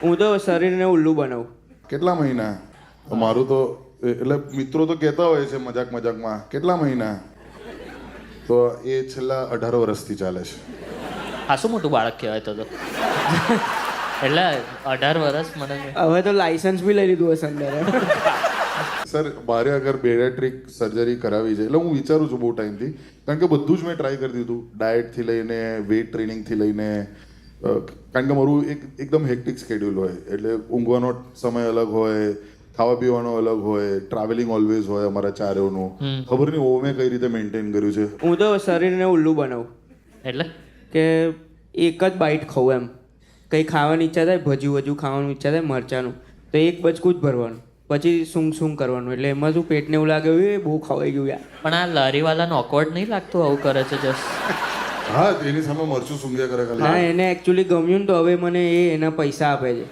હું તો શરીરને ઉલ્લુ બનાવું. કેટલા મહિના? મારું તો એટલે મિત્રો તો કહેતા હોય છે મજાક મજાકમાં કેટલા મહિના, તો એ છેલ્લા 18 વર્ષથી ચાલે છે. ખાસું મોટું બાળક કહેવાય તો એટલે 18 વર્ષ મને હવે તો લાયસન્સ બી લઈ લીધું હશે અંદર. સર મારે અગર બેરિયાટ્રિક સર્જરી કરાવી છે એટલે હું વિચારું છું બહુ ટાઈમથી, કારણ કે બધું જ મેં ટ્રાય કરી દીધું, ડાયટથી લઈને વેઇટ ટ્રેનિંગથી લઈને, કારણ કે મારું એકદમ હેક્ટિક શેડ્યુલ હોય, એટલે ઊંઘવાનો સમય અલગ હોય, ખાવા પીવાનો અલગ હોય, ટ્રાવેલિંગ ઓલવેઝ હોય અમારા ચારેયનું. ખબર નહીં ઓ મેં કઈ રીતે મેન્ટેન કર્યું છે. હું તો શરીરને ઉલ્લુ બનાવું એટલે કે એક જ બાઈટ ખાઉં એમ. કંઈ ખાવાની ઈચ્છા થાય, ભજીયું ખાવાનું ઈચ્છા થાય મરચાનું, તો એક બચકું જ ભરવાનું, પછી સૂંઘ કરવાનું. એટલે એમાં શું પેટને એવું લાગે એ બહુ ખવાઈ ગયું યાર. પણ આ લારીવાલાને ઓકવર્ડ નહીં લાગતું આવું કરે છે જસ્ટ? હા, એની સામે મરચું સૂંઘ્યા કરે ખાલી. હા, એને એકચ્યુઅલી ગમ્યું ને તો હવે મને એના પૈસા આપે છે.